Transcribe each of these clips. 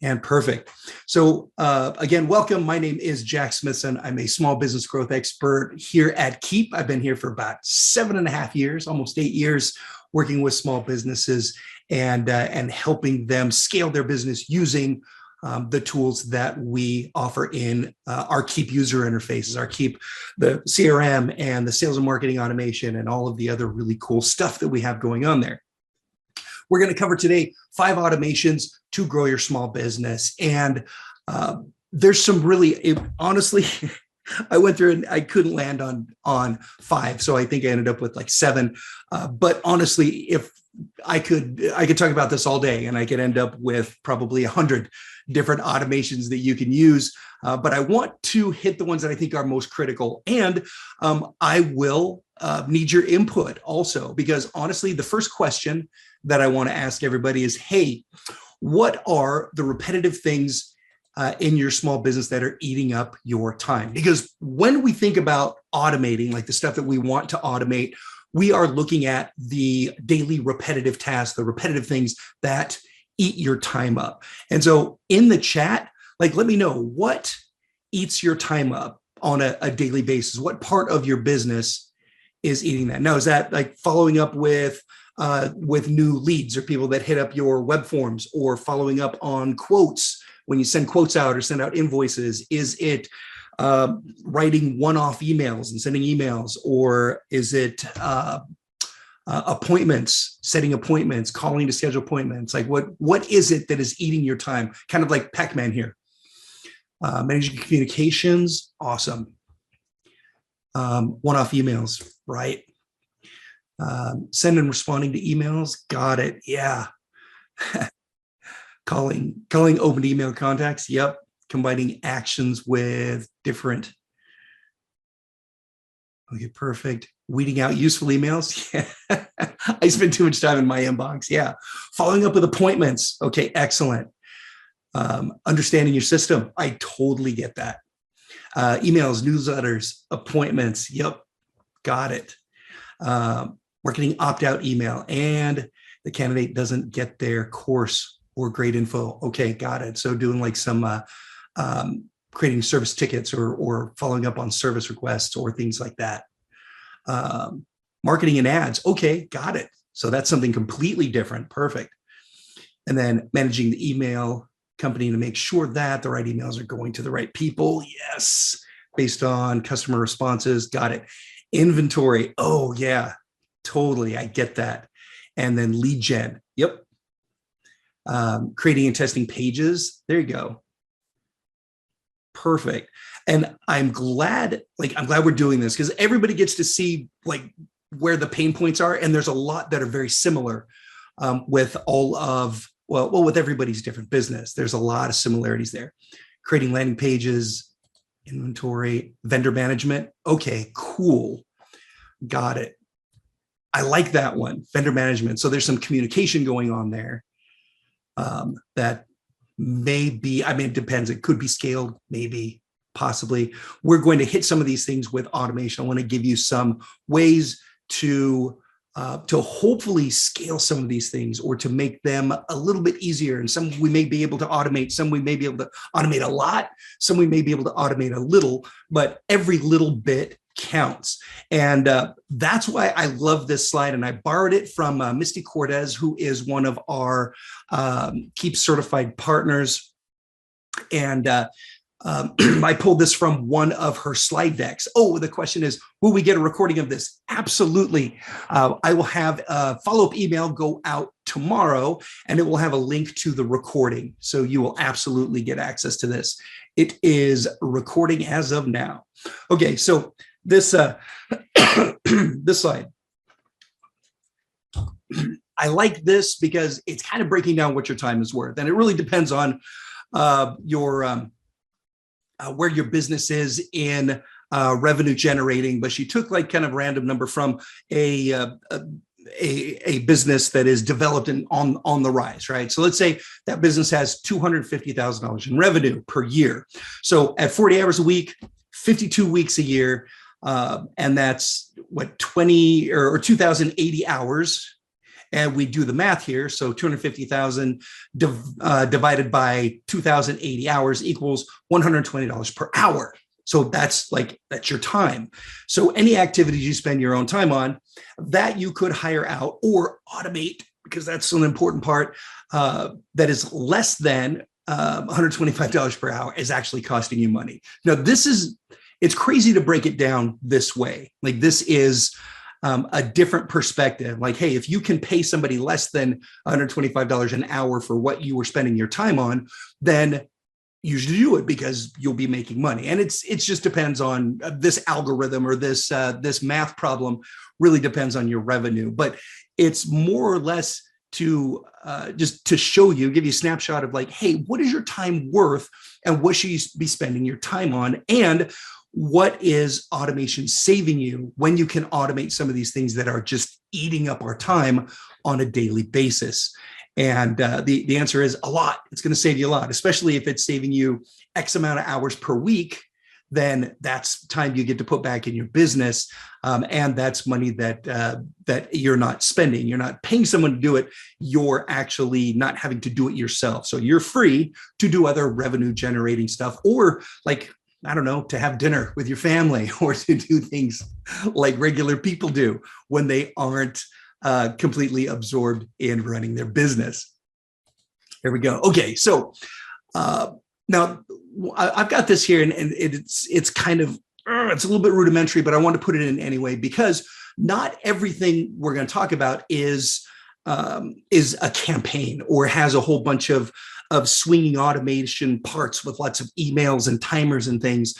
And perfect. So again, welcome. My name is Jack Smithson. I'm a small business growth expert here at Keap. I've been here for about 7.5 years, almost 8 years, working with small businesses and helping them scale their business using the tools that we offer in our Keap user interfaces, our Keap, the CRM and the sales and marketing automation and all of the other really cool stuff that we have going on there. We're going to cover today 5 automations to grow your small business. And there's some really, honestly, I went through and I couldn't land on 5. So I think I ended up with like 7. But honestly, if I could talk about this all day and I could end up with probably 100 different automations that you can use. But I want to hit the ones that I think are most critical. And I will need your input also, because honestly, the first question that I want to ask everybody is, hey, what are the repetitive things in your small business that are eating up your time? Because when we think about automating, like the stuff that we want to automate, we are looking at the daily repetitive tasks, the repetitive things that eat your time up. And so in the chat, like, let me know what eats your time up on a daily basis. What part of your business is eating that? Now, is that like following up with new leads or people that hit up your web forms, or following up on quotes when you send quotes out or send out invoices? Is it writing one-off emails and sending emails, or is it appointments, setting appointments, calling to schedule appointments? Like what is it that is eating your time? Kind of like Pac-Man here. Managing communications, awesome. One-off emails, right? Send and responding to emails, got it. Yeah. calling open email contacts, yep. Combining actions with different. Okay, perfect. Weeding out useful emails. Yeah. I spend too much time in my inbox. Yeah. Following up with appointments. Okay, excellent. Understanding your system. I totally get that. Emails, newsletters, appointments. Yep. Got it. Marketing opt-out email, and the candidate doesn't get their course or grade info. Okay, got it. So doing like some creating service tickets or following up on service requests or things like that. Marketing and ads. Okay, got it. So that's something completely different. Perfect. And then managing the email company to make sure that the right emails are going to the right people. Yes, based on customer responses. Got it. Inventory. Oh, yeah. Totally, I get that. And then lead gen. Yep. Creating and testing pages. There you go. Perfect. And I'm glad we're doing this, because everybody gets to see like where the pain points are. And there's a lot that are very similar with all of, with everybody's different business. There's a lot of similarities there. Creating landing pages, inventory, vendor management. Okay, cool. Got it. I like that one, vendor management. So there's some communication going on there that may be, I mean, it depends. It could be scaled, maybe, possibly. We're going to hit some of these things with automation. I want to give you some ways to hopefully scale some of these things, or to make them a little bit easier. And some we may be able to automate, some we may be able to automate a lot, some we may be able to automate a little, but every little bit counts. And that's why I love this slide. And I borrowed it from Misty Cortez, who is one of our Keap certified partners. And I pulled this from one of her slide decks. Oh, the question is, will we get a recording of this? Absolutely. I will have a follow-up email go out tomorrow, and it will have a link to the recording. So you will absolutely get access to this. It is recording as of now. Okay, so this this slide. I like this because it's kind of breaking down what your time is worth, and it really depends on your where your business is in revenue generating. But she took like kind of random number from a business that is developed and on the rise, right? So let's say that business has $250,000 in revenue per year. So at 40 hours a week, 52 weeks a year, and that's what, 20 or 2,080 hours. And we do the math here. So 250,000 divided by 2,080 hours equals $120 per hour. So that's your time. So any activities you spend your own time on that you could hire out or automate, because that's an important part, that is less than $125 per hour is actually costing you money. Now, it's crazy to break it down this way. Like, this is a different perspective. Like, hey, if you can pay somebody less than $125 an hour for what you were spending your time on, then you should do it because you'll be making money. And it just depends on this algorithm, or this math problem really depends on your revenue. But it's more or less to just to show you, give you a snapshot of like, hey, what is your time worth and what should you be spending your time on? And what is automation saving you when you can automate some of these things that are just eating up our time on a daily basis? And the answer is a lot. It's going to save you a lot, especially if it's saving you X amount of hours per week. Then that's time you get to put back in your business, and that's money that you're not spending. You're not paying someone to do it. You're actually not having to do it yourself. So you're free to do other revenue generating stuff, or like, I don't know, to have dinner with your family, or to do things like regular people do when they aren't completely absorbed in running their business. There we go. Okay, so now I've got this here, and it's kind of it's a little bit rudimentary, but I want to put it in anyway, because not everything we're going to talk about is a campaign or has a whole bunch of swinging automation parts with lots of emails and timers and things.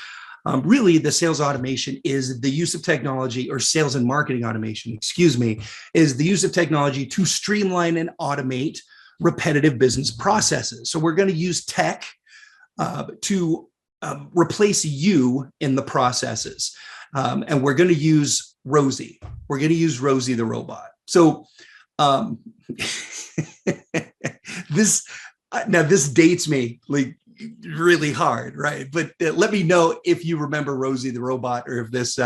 Really, the sales automation is the use of technology, or sales and marketing automation, excuse me, is the use of technology to streamline and automate repetitive business processes. So we're going to use tech to replace you in the processes. And we're going to use Rosie. We're going to use Rosie the robot. So this dates me like really hard, right? But let me know if you remember Rosie the robot, or if this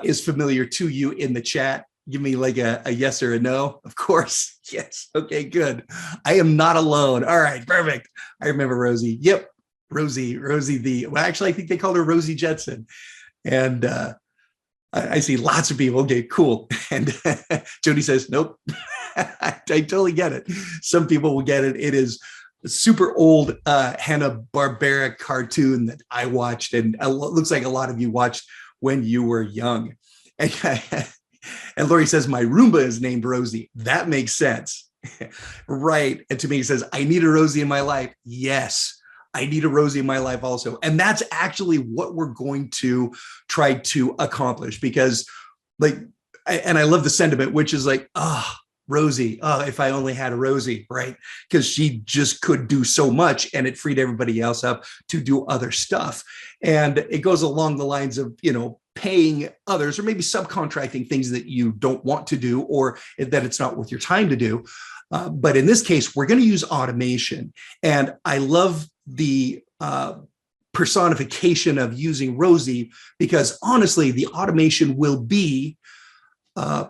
is familiar to you in the chat. Give me like a yes or a no. Of course, yes. Okay, good. I am not alone. All right, perfect. I remember Rosie. Yep, Rosie actually, I think they called her Rosie Jetson. And I see lots of people. Okay, cool. And Jody says, nope. I totally get it. Some people will get it. It is a super old Hanna-Barbera cartoon that I watched, and it looks like a lot of you watched when you were young. And Lori says, my Roomba is named Rosie. That makes sense. Right. And to me, he says, I need a Rosie in my life. Yes, I need a Rosie in my life also. And that's actually what we're going to try to accomplish, because and I love the sentiment, which is like, Rosie, if I only had a Rosie, right? Because she just could do so much, and it freed everybody else up to do other stuff. And it goes along the lines of, paying others, or maybe subcontracting things that you don't want to do, or that it's not worth your time to do. But in this case, we're going to use automation. And I love the personification of using Rosie, because honestly, the automation will be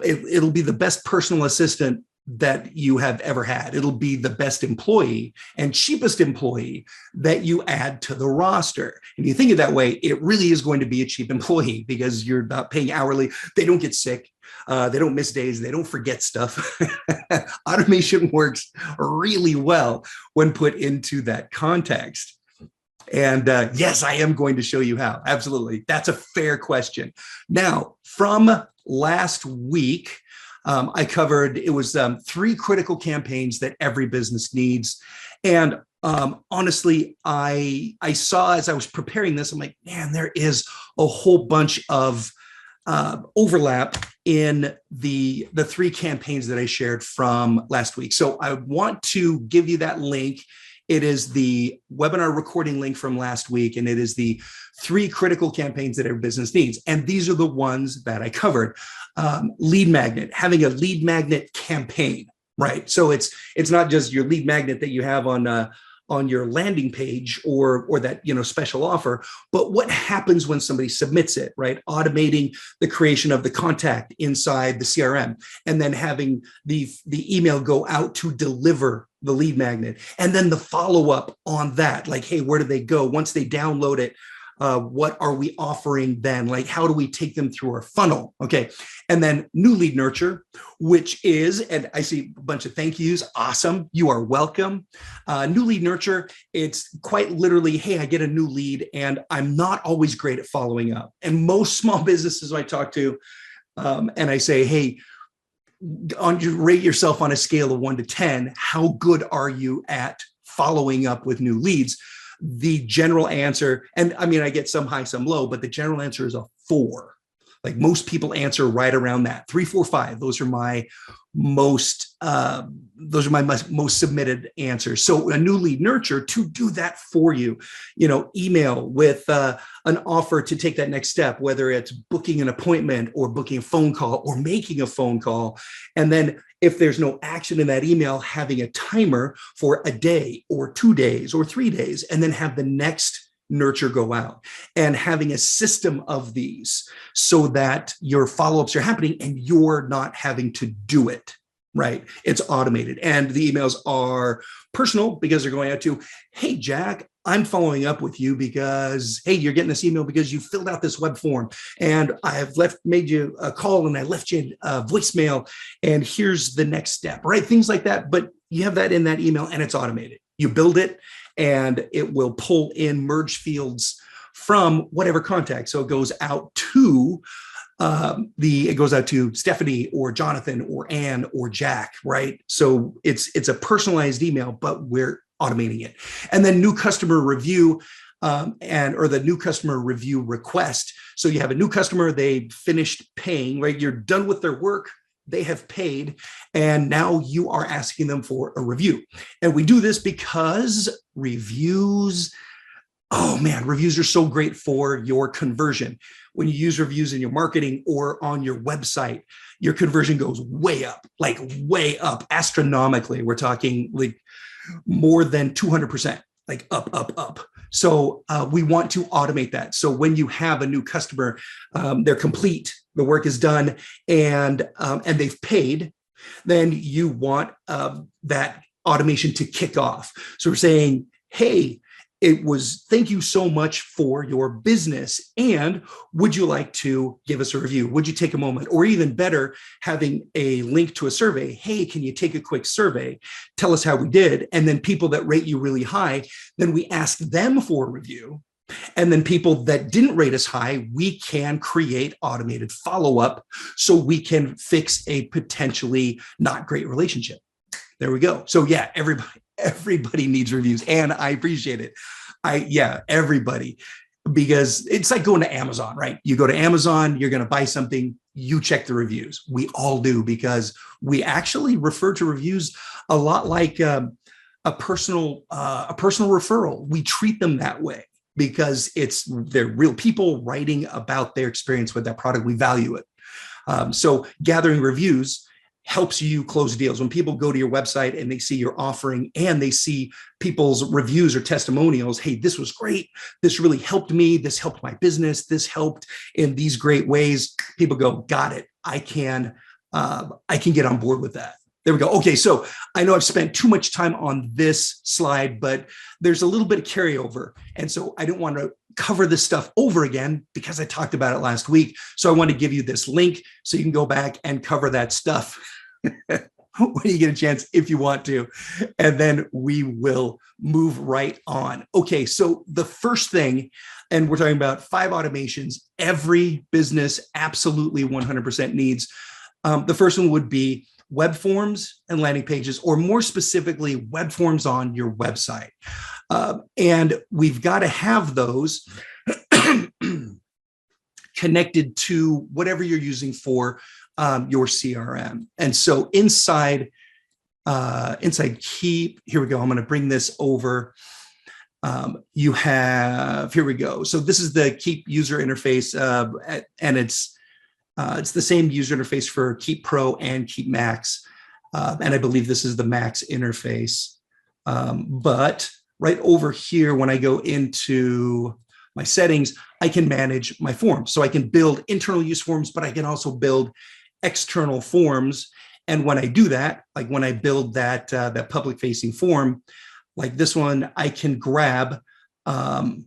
it'll be the best personal assistant that you have ever had. It'll be the best employee and cheapest employee that you add to the roster. And you think of that way, it really is going to be a cheap employee, because you're not paying hourly. They don't get sick. They don't miss days. They don't forget stuff. Automation works really well when put into that context. And yes, I am going to show you how. Absolutely. That's a fair question. Now, from last week, I covered, it was 3 critical campaigns that every business needs. And honestly, I saw, as I was preparing this, I'm like, man, there is a whole bunch of overlap in the 3 campaigns that I shared from last week. So I want to give you that link. It is the webinar recording link from last week, and it is the 3 critical campaigns that every business needs. And these are the ones that I covered. Lead magnet, having a lead magnet campaign, right? So it's not just your lead magnet that you have on on your landing page or that special offer, but what happens when somebody submits it, right? Automating the creation of the contact inside the CRM, and then having the email go out to deliver the lead magnet, and then the follow-up on that, like, hey, where do they go once they download it? What are we offering then? Like, how do we take them through our funnel? Okay. And then new lead nurture, which is, and I see a bunch of thank yous. Awesome. You are welcome. New lead nurture, it's quite literally, hey, I get a new lead and I'm not always great at following up. And most small businesses I talk to, and I say, hey, rate yourself on a scale of 1 to 10. How good are you at following up with new leads? The general answer, and I mean, I get some high, some low, but the general answer is a 4. Like most people answer right around that 3, 4, 5. Those are my most submitted answers. So a new lead nurture to do that for you, email with an offer to take that next step, whether it's booking an appointment or booking a phone call or making a phone call. And then if there's no action in that email, having a timer for a day or 2 days or 3 days, and then have the next nurture go out, and having a system of these so that your follow-ups are happening and you're not having to do it, right? It's automated. And the emails are personal because they're going out to, hey, Jack, I'm following up with you because, hey, you're getting this email because you filled out this web form and I've made you a call and I left you a voicemail and here's the next step, right? Things like that. But you have that in that email and it's automated. You build it and it will pull in merge fields from whatever contact. So it goes out to Stephanie or Jonathan or Ann or Jack, right? So it's a personalized email, but we're automating it. And then new customer review or the new customer review request. So you have a new customer, they finished paying, right? You're done with their work. They have paid, and now you are asking them for a review. And we do this because reviews are so great for your conversion. When you use reviews in your marketing or on your website, your conversion goes way up, astronomically. We're talking like more than 200%, like up. So we want to automate that. So when you have a new customer, they're complete, the work is done, and they've paid, then you want that automation to kick off. So we're saying, hey, thank you so much for your business. And would you like to give us a review? Would you take a moment? Or even better, having a link to a survey. Hey, can you take a quick survey? Tell us how we did. And then people that rate you really high, then we ask them for a review. And then people that didn't rate us high, we can create automated follow-up so we can fix a potentially not great relationship. There we go. So yeah, everybody needs reviews, and I appreciate it. Everybody, because it's like going to Amazon, right? You go to Amazon, you're going to buy something, you check the reviews. We all do, because we actually refer to reviews a lot like a personal referral. We treat them that way because they're real people writing about their experience with that product. We value it. So gathering reviews helps you close deals. When people go to your website and they see your offering and they see people's reviews or testimonials, hey, this was great. This really helped me. This helped my business. This helped in these great ways. People go, got it. I can get on board with that. There we go. Okay, so I know I've spent too much time on this slide, but there's a little bit of carryover. And so I don't want to cover this stuff over again because I talked about it last week. So I want to give you this link so you can go back and cover that stuff when you get a chance, if you want to. And then we will move right on. Okay, so the first thing, and we're talking about 5 automations every business absolutely 100% needs. The first one would be web forms and landing pages, or more specifically, web forms on your website. And we've got to have those connected to whatever you're using for your CRM. And so inside Keap, here we go. I'm going to bring this over. Here we go. So this is the Keap user interface, and it's the same user interface for Keap Pro and Keap Max. And I believe this is the Max interface. But right over here, when I go into my settings, I can manage my forms. So I can build internal use forms, but I can also build external forms. And when I do that, like when I build that public facing form, like this one, I can grab the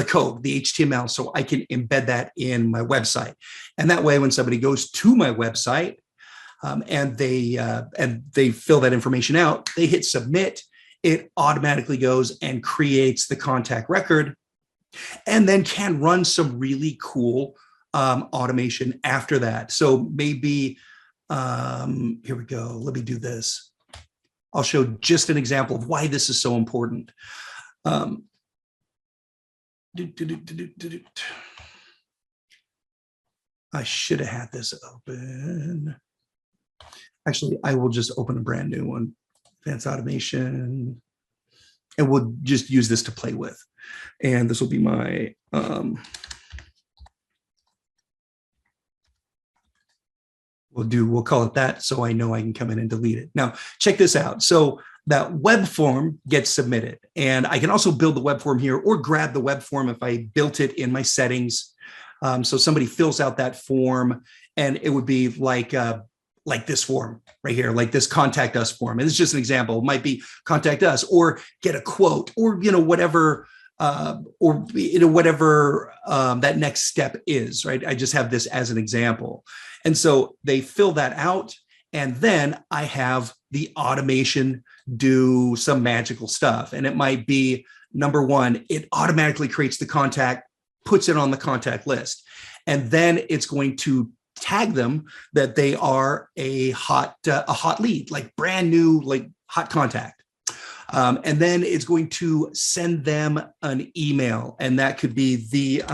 code, the HTML, so I can embed that in my website. And that way, when somebody goes to my website and they fill that information out, they hit submit, it automatically goes and creates the contact record, and then can run some really cool automation after that. So maybe here we go. Let me do this. I'll show just an example of why this is so important. I should have had this open. Actually, I will just open a brand new one. Advanced automation. And we'll just use this to play with. And this will be my we'll call it that, so I know I can come in and delete it. Now, check this out. So that web form gets submitted, and I can also build the web form here or grab the web form if I built it in my settings. So somebody fills out that form, and it would be like this form right here, like this contact us form. And it's just an example. It might be contact us or get a quote or, whatever, whatever that next step is, right? I just have this as an example. And so they fill that out, and then I have the automation do some magical stuff. And it might be, number one, it automatically creates the contact, puts it on the contact list. And then it's going to tag them that they are a hot lead, like brand new, like hot contact. And then it's going to send them an email, and that could be the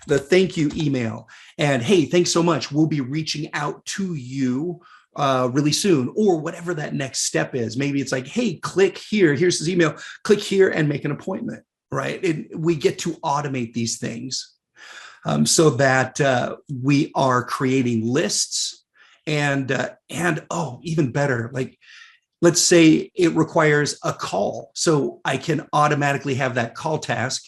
thank you email. And hey, thanks so much. We'll be reaching out to you really soon, or whatever that next step is. Maybe it's like, hey, click here. Here's his email. Click here and make an appointment, right? We get to automate these things so that we are creating lists and oh, even better, like, let's say it requires a call. So I can automatically have that call task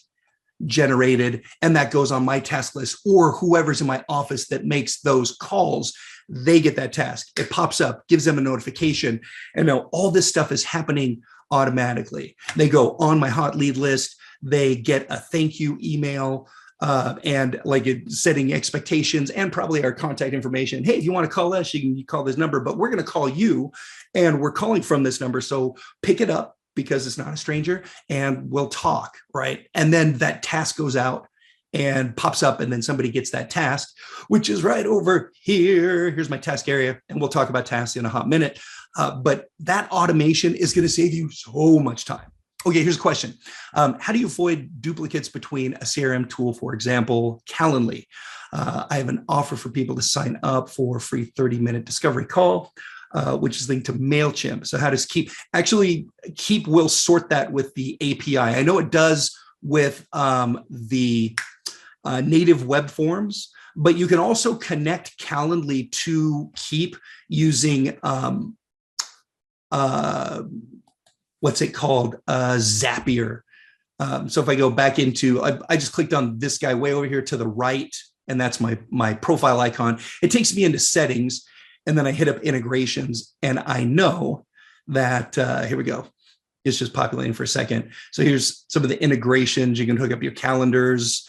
generated, and that goes on my task list, or whoever's in my office that makes those calls, they get that task. It pops up, gives them a notification, and now all this stuff is happening automatically. They go on my hot lead list, they get a thank you email, and like setting expectations and probably our contact information. Hey, if you want to call us, you can call this number, but we're going to call you, and we're calling from this number. So pick it up because it's not a stranger, and we'll talk, right? And then that task goes out and pops up, and then somebody gets that task, which is right over here. Here's my task area, and we'll talk about tasks in a hot minute. But that automation is going to save you so much time. Okay, here's a question. How do you avoid duplicates between a CRM tool, for example, Calendly? I have an offer for people to sign up for a free 30-minute discovery call, which is linked to MailChimp. So how does Keap? Actually, Keap will sort that with the API. I know it does with the native web forms, but you can also connect Calendly to Keap using what's it called? Zapier. So if I go back into, I just clicked on this guy way over here to the right, and that's my profile icon. It takes me into settings, and then I hit up integrations, and I know that, here we go. It's just populating for a second. So here's some of the integrations. You can hook up your calendars,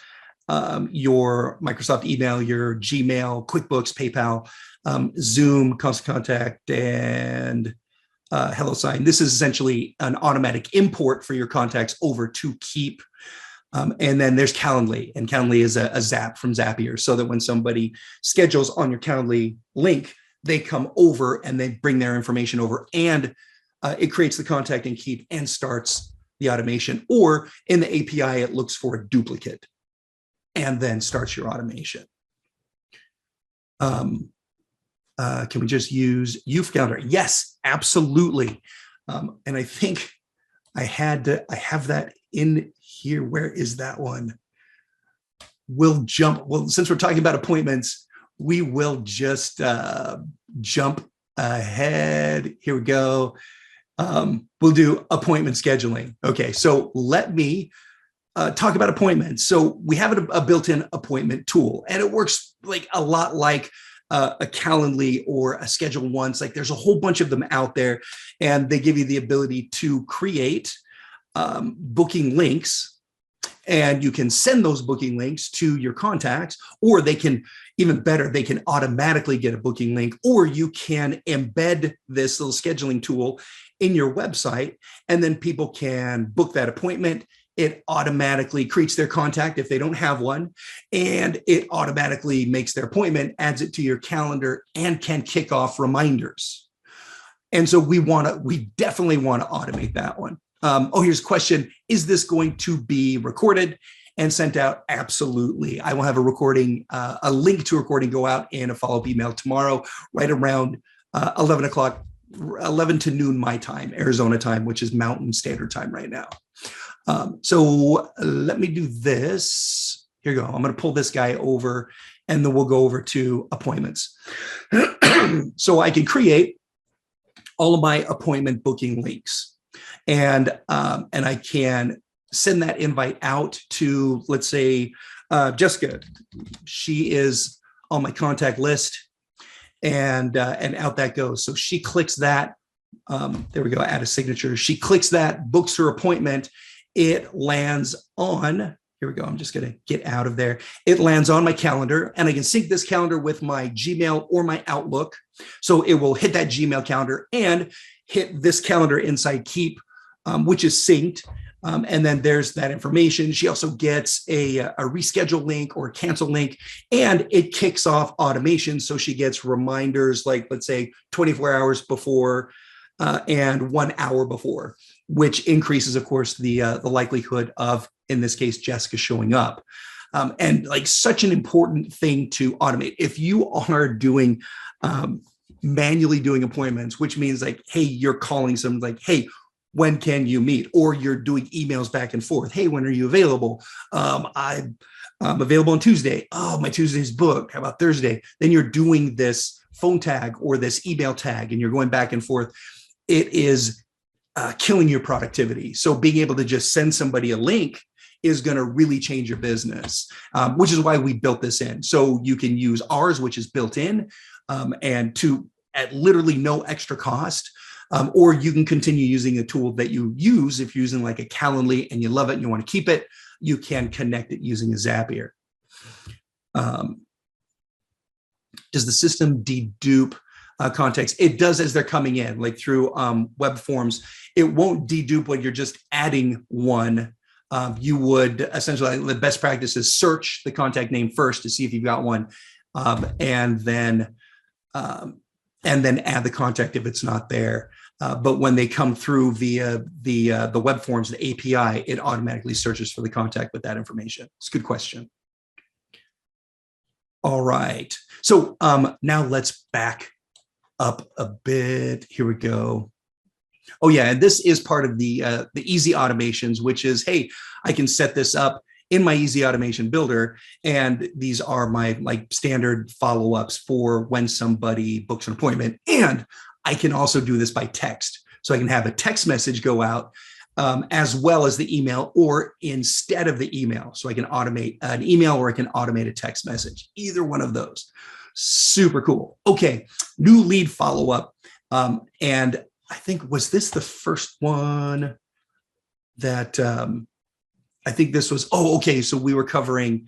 your Microsoft email, your Gmail, QuickBooks, PayPal, Zoom, Constant Contact, and HelloSign. This is essentially an automatic import for your contacts over to Keap. And then there's Calendly, and Calendly is a Zap from Zapier, so that when somebody schedules on your Calendly link, they come over and they bring their information over, and it creates the contact in Keap and starts the automation. Or in the API, it looks for a duplicate and then starts your automation. Can we just use youth calendar? Yes, absolutely. And I think I have that in here. Where is that one? We'll jump. Well, since we're talking about appointments, we will just jump ahead. Here we go. We'll do appointment scheduling. Okay, so let me talk about appointments. So we have a built-in appointment tool, and it works like a lot like a Calendly or a Schedule Once. Like there's a whole bunch of them out there, and they give you the ability to create booking links, and you can send those booking links to your contacts, or they can, even better, they can automatically get a booking link, or you can embed this little scheduling tool in your website, and then people can book that appointment. It automatically creates their contact if they don't have one, and it automatically makes their appointment, adds it to your calendar, and can kick off reminders. And so we definitely want to automate that one. Here's a question. Is this going to be recorded and sent out? Absolutely. I will have a recording, a link to a recording go out in a follow-up email tomorrow, right around 11 o'clock, 11 to noon my time, Arizona time, which is Mountain Standard Time right now. So let me do this. Here you go. I'm going to pull this guy over, and then we'll go over to appointments. So I can create all of my appointment booking links. And I can send that invite out to, let's say, Jessica. She is on my contact list, and out that goes. So she clicks that. There we go. Add a signature. She clicks that, books her appointment. It lands on. Here we go. I'm just going to get out of there. It lands on my calendar, and I can sync this calendar with my Gmail or my Outlook. So it will hit that Gmail calendar and hit this calendar inside Keap, which is synced. And then there's that information. She also gets a reschedule link or a cancel link, and it kicks off automation. So she gets reminders like, let's say, 24 hours before and 1 hour before, which increases, of course, the likelihood of, in this case, Jessica showing up. And like such an important thing to automate. If you are doing manually doing appointments, which means like, hey, you're calling someone like, hey, when can you meet? Or you're doing emails back and forth. Hey, when are you available? I'm available on Tuesday. Oh, my Tuesday's booked. How about Thursday? Then you're doing this phone tag or this email tag, and you're going back and forth. It is killing your productivity. So being able to just send somebody a link is going to really change your business, which is why we built this in. So you can use ours, which is built in, and at literally no extra cost. Or you can continue using a tool that you use. If you're using like a Calendly and you love it and you want to keep it, you can connect it using a Zapier. Does the system dedupe contacts? It does as they're coming in, like through web forms. It won't dedupe when you're just adding one. You would essentially, the best practice is search the contact name first to see if you've got one, and then add the contact if it's not there. But when they come through via the web forms, the API, it automatically searches for the contact with that information. It's a good question. All right. So now let's back up a bit. Here we go. Oh yeah, and this is part of the easy automations, which is, hey, I can set this up in my easy automation builder, and these are my like standard follow-ups for when somebody books an appointment. And I can also do this by text. So I can have a text message go out as well as the email, or instead of the email. So I can automate an email, or I can automate a text message, either one of those. Super cool. Okay, new lead follow-up. And I think, was this the first one that I think this was, oh, okay. So we were covering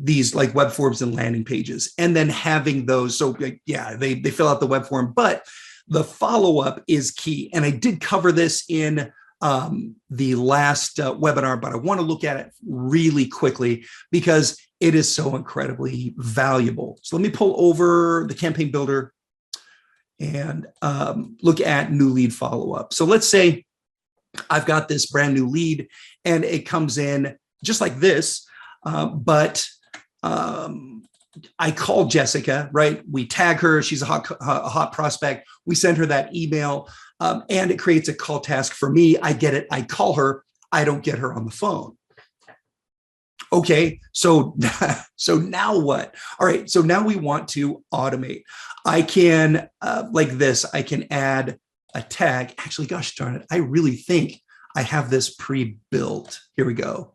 these like web forms and landing pages, and then having those. So yeah, they fill out the web form, but the follow-up is key. And I did cover this in the last webinar, but I want to look at it really quickly because it is so incredibly valuable. So let me pull over the campaign builder and look at new lead follow-up. So let's say I've got this brand new lead and it comes in just like this, but I call Jessica, right? We tag her, she's a hot prospect. We send her that email and it creates a call task for me. I get it, I call her, I don't get her on the phone. Okay, so now what? All right, so now we want to automate. I can, like this, I can add a tag. Actually, gosh darn it, I really think I have this pre-built. Here we go.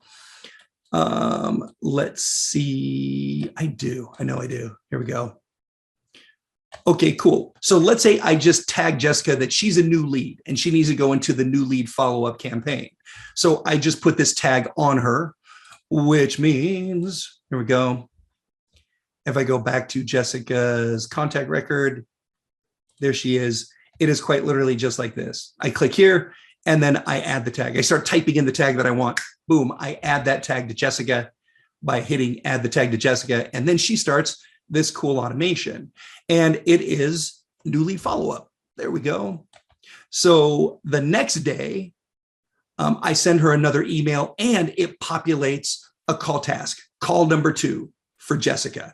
Let's see. I do. I know I do. Here we go. Okay, cool. So let's say I just tag Jessica that she's a new lead and she needs to go into the new lead follow-up campaign. So I just put this tag on her, which means, here we go. If I go back to Jessica's contact record, there she is. It is quite literally just like this. I click here and then I add the tag. I start typing in the tag that I want. Boom, I add that tag to Jessica by hitting add the tag to Jessica. And then she starts this cool automation. And it is new lead follow-up. There we go. So the next day, I send her another email and it populates a call task, call number 2 for Jessica.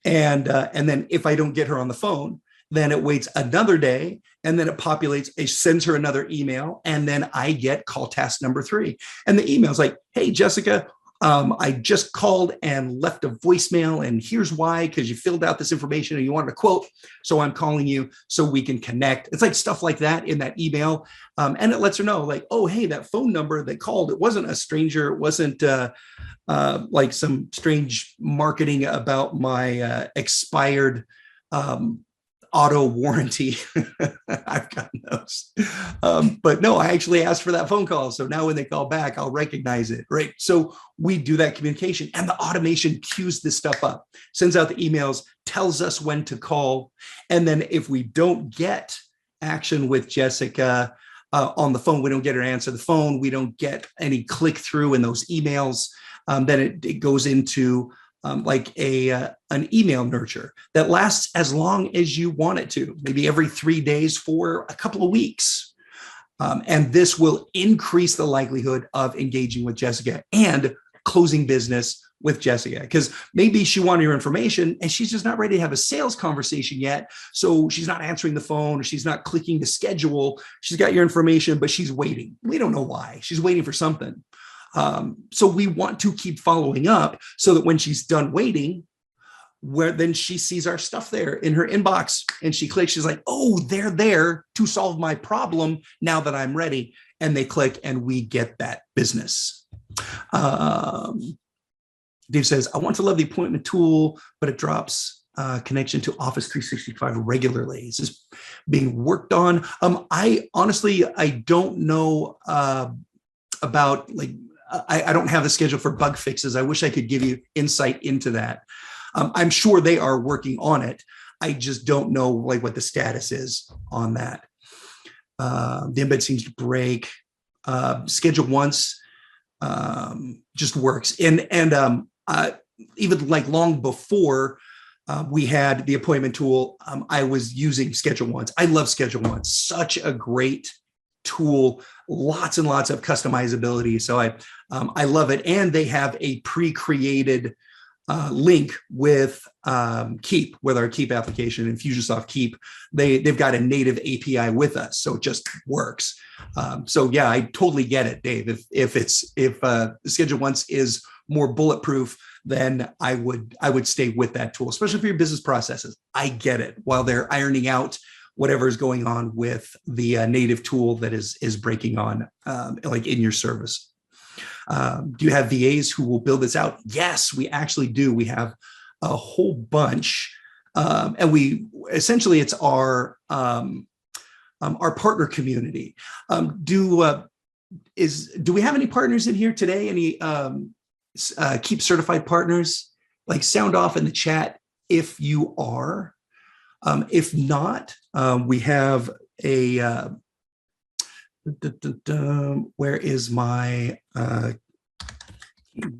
And then if I don't get her on the phone, then it waits another day and then it populates, it sends her another email. And then I get call task number 3. And the email's like, hey, Jessica, I just called and left a voicemail and here's why, because you filled out this information and you wanted a quote. So I'm calling you so we can connect. It's like stuff like that in that email. And it lets her know like, oh, hey, that phone number that called, it wasn't a stranger. It wasn't like some strange marketing about my expired auto warranty. I've gotten those. But no, I actually asked for that phone call. So now when they call back, I'll recognize it, right? So we do that communication and the automation queues this stuff up, sends out the emails, tells us when to call. And then if we don't get action with Jessica on the phone, we don't get her to answer the phone, we don't get any click through in those emails, then it goes into like an email nurture that lasts as long as you want it to, maybe every 3 days for a couple of weeks. And this will increase the likelihood of engaging with Jessica and closing business with Jessica, because maybe she wanted your information and she's just not ready to have a sales conversation yet. So she's not answering the phone or she's not clicking to schedule. She's got your information, but she's waiting. We don't know why. She's waiting for something. So we want to keep following up so that when she's done waiting, where then she sees our stuff there in her inbox and she clicks, she's like, oh, they're there to solve my problem now that I'm ready. And they click and we get that business. Dave says, I want to love the appointment tool, but it drops connection to Office 365 regularly. Is this being worked on? I honestly, I don't know about like, I don't have the schedule for bug fixes. I wish I could give you insight into that. I'm sure they are working on it. I just don't know like what the status is on that. The embed seems to break. Schedule once just works. And even like long before we had the appointment tool, I was using Schedule Once. I love Schedule Once. Such a great tool, lots and lots of customizability. So I love it. And they have a pre-created link with Keap, with our Keap application, Infusionsoft Keap. They've got a native API with us, so it just works. So yeah, I totally get it, Dave. If Schedule Once is more bulletproof, then I would stay with that tool, especially for your business processes. I get it while they're ironing out whatever is going on with the native tool that is breaking on, like in your service. Do you have VAs who will build this out? Yes, we actually do. We have a whole bunch, and we essentially it's our partner community. Do we have any partners in here today? Any Keap certified partners? Like sound off in the chat if you are. If not, we have a, where is my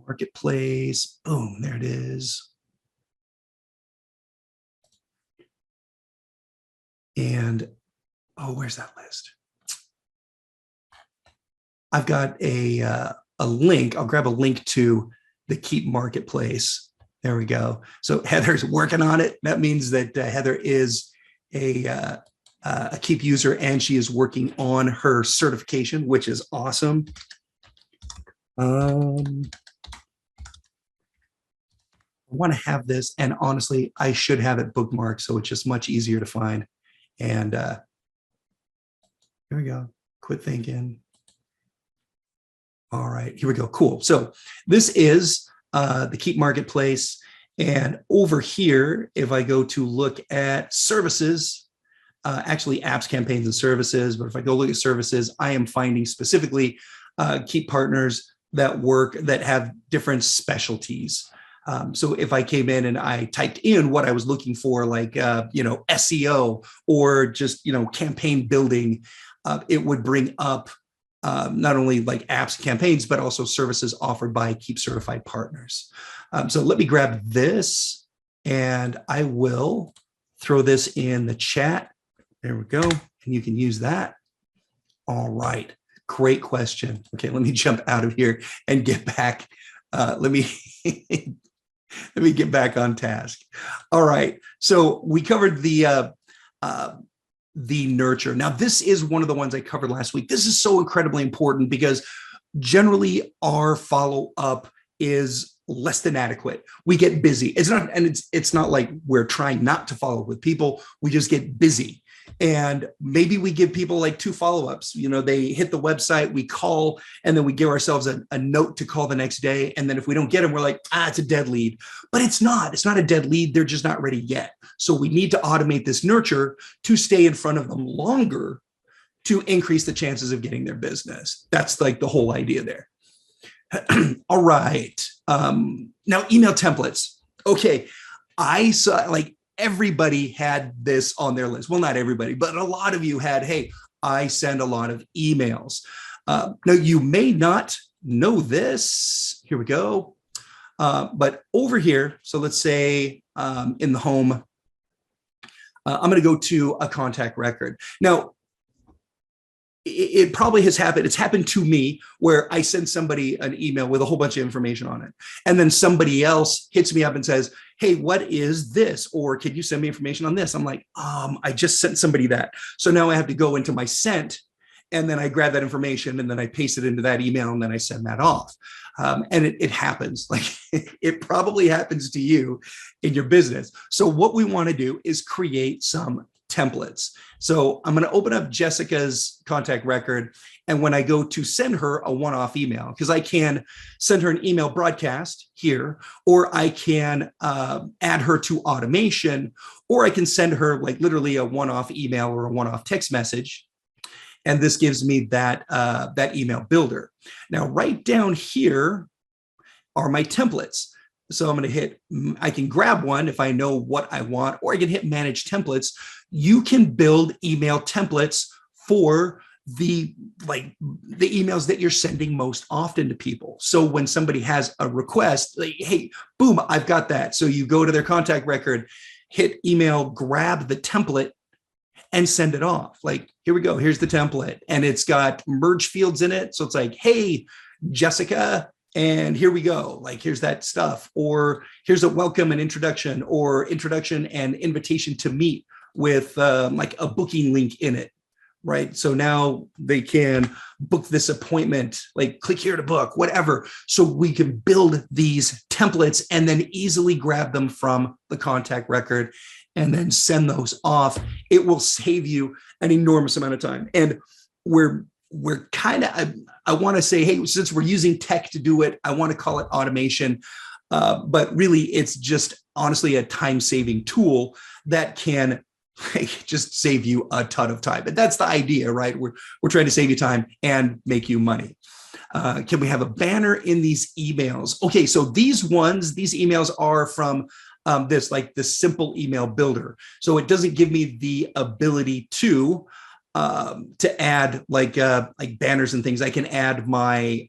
marketplace? Boom, there it is. And, oh, where's that list? I've got a link. I'll grab a link to the Keap marketplace. There we go. So Heather's working on it. That means that Heather is a Keap user and she is working on her certification, which is awesome. I want to have this, and honestly, I should have it bookmarked, so it's just much easier to find. And Here we go. Quit thinking. All right, here we go. Cool. So this is the Keap marketplace. And over here, if I go to look at services, actually apps, campaigns, and services, but if I go look at services, I am finding specifically Keap partners that have different specialties. So if I came in and I typed in what I was looking for, like, SEO or just, campaign building, it would bring up not only like apps, campaigns, but also services offered by Keap certified partners. So let me grab this and I will throw this in the chat. There we go. And you can use that. All right. Great question. Okay, let me jump out of here and get back. Let me get back on task. All right. So we covered the nurture. Now, this is one of the ones I covered last week. This is so incredibly important because generally our follow-up is less than adequate. We get busy. It's not like we're trying not to follow up with people. We just get busy. And maybe we give people like 2 follow-ups. They hit the website, we call, and then we give ourselves a note to call the next day. And then if we don't get them, we're like, it's a dead lead. But it's not a dead lead. They're just not ready yet. So we need to automate this nurture to stay in front of them longer to increase the chances of getting their business. That's like the whole idea there. All right. Now, email templates. Okay. I saw like everybody had this on their list. Well, not everybody, but a lot of you had, hey, I send a lot of emails. Now, you may not know this. Here we go. But over here, so let's say in the home, I'm going to go to a contact record. Now, it probably has happened. It's happened to me where I send somebody an email with a whole bunch of information on it. And then somebody else hits me up and says, hey, what is this? Or can you send me information on this? I'm like, I just sent somebody that. So now I have to go into my sent and then I grab that information and then I paste it into that email and then I send that off. And it happens. Like it probably happens to you in your business. So what we want to do is create some templates. So I'm going to open up Jessica's contact record. And when I go to send her a one-off email, because I can send her an email broadcast here, or I can add her to automation, or I can send her like literally a one-off email or a one-off text message. And this gives me that email builder. Now, right down here are my templates. So I'm going to hit, I can grab one if I know what I want, or I can hit manage templates. You can build email templates for the emails that you're sending most often to people. So when somebody has a request, like, hey, boom, I've got that. So you go to their contact record, hit email, grab the template and send it off. Like, here we go. Here's the template. And it's got merge fields in it. So it's like, hey, Jessica, and here we go. Like, here's that stuff. Or here's a welcome and introduction, or introduction and invitation to meet with like a booking link in it, right? So now they can book this appointment, like click here to book, whatever. So we can build these templates and then easily grab them from the contact record and then send those off. It will save you an enormous amount of time. And we're kind of, I want to say, hey, since we're using tech to do it, I want to call it automation. But really, it's just honestly a time-saving tool that can just save you a ton of time. And that's the idea, right? We're trying to save you time and make you money. Can we have a banner in these emails? Okay, so these emails are from this simple email builder. So it doesn't give me the ability to add like banners and things. I can add my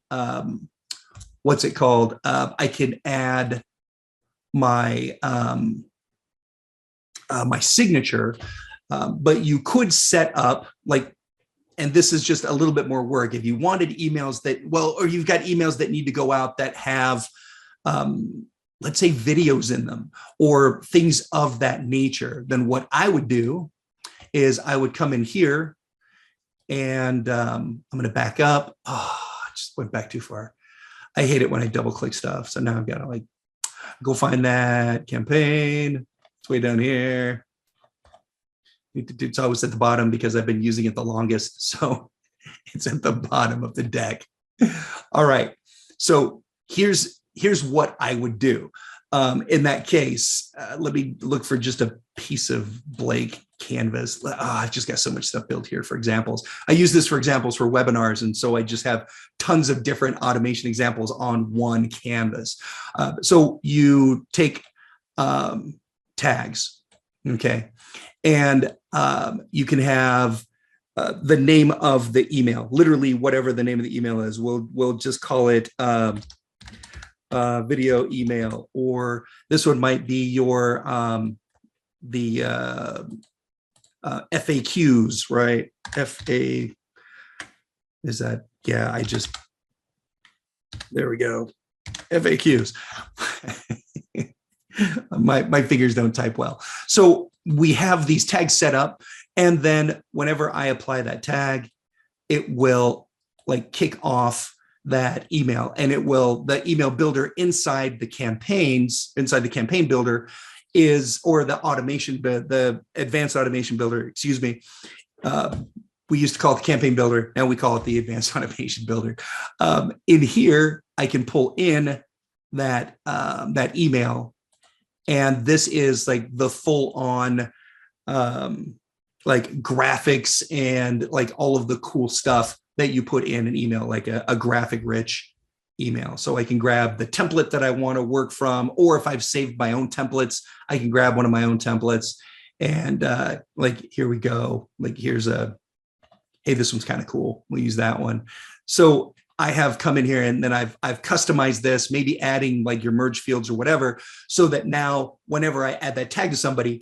what's it called? I can add my my signature, but you could set up and this is just a little bit more work. If you wanted emails or you've got emails that need to go out that have, let's say, videos in them or things of that nature, then what I would do is I would come in here and I'm going to back up. Oh, I just went back too far. I hate it when I double click stuff. So now I've got to go find that campaign. It's way down here. It's always at the bottom because I've been using it the longest. So it's at the bottom of the deck. All right. So here's what I would do. In that case, let me look for just a piece of blank canvas. I've just got so much stuff built here for examples. I use this for examples for webinars. And so I just have tons of different automation examples on one canvas. So you take tags, okay? And you can have the name of the email, literally whatever the name of the email is. We'll just call it video email, or this one might be your FAQs, right? Is that, yeah, there we go. FAQs. my fingers don't type well. So we have these tags set up, and then whenever I apply that tag, it will like kick off that email, and the email builder inside the campaign builder or the automation, the advanced automation builder, excuse me. We used to call it the campaign builder, now we call it the advanced automation builder. In here, I can pull in that email, and this is like the full on like graphics and like all of the cool stuff that you put in an email, like a graphic rich email. So I can grab the template that I want to work from, or if I've saved my own templates, I can grab one of my own templates. And like, here we go. Like, here's hey, this one's kind of cool. We'll use that one. So I have come in here and then I've customized this, maybe adding like your merge fields or whatever, so that now whenever I add that tag to somebody,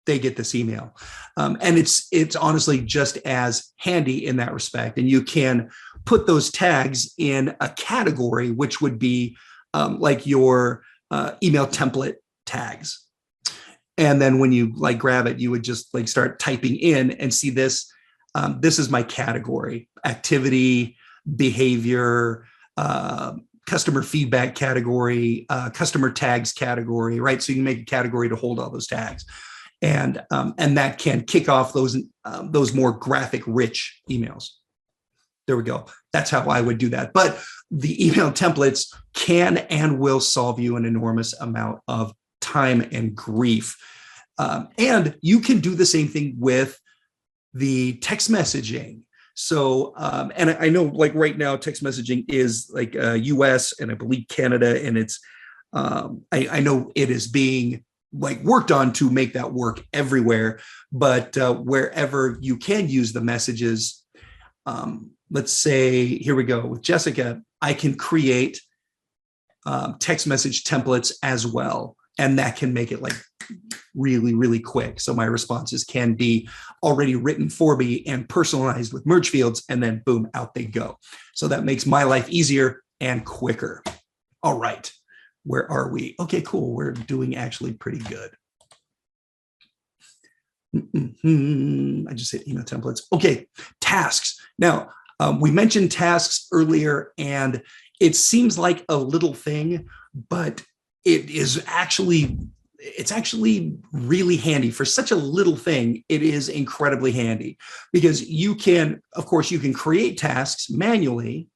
they get this email. And it's honestly just as handy in that respect. And you can put those tags in a category, which would be like your email template tags. And then when you like grab it, you would just like start typing in and see this. This is my category: activity, behavior, customer feedback category, customer tags category, right? So you can make a category to hold all those tags. And that can kick off those more graphic rich emails. There we go. That's how I would do that. But the email templates can and will solve you an enormous amount of time and grief. And you can do the same thing with the text messaging. So, and I know like right now, text messaging is like US and I believe Canada, and it's, I know it is being like worked on to make that work everywhere, but wherever you can use the messages, let's say, here we go with Jessica, I can create text message templates as well. And that can make it like really, really quick. So my responses can be already written for me and personalized with merge fields, and then boom, out they go. So that makes my life easier and quicker. All right. Where are we? Okay, cool. We're doing actually pretty good. I just hit email templates. Okay, tasks. Now, we mentioned tasks earlier, and it seems like a little thing, but it's actually really handy. For such a little thing, it is incredibly handy, because you can, of course, you can create tasks manually.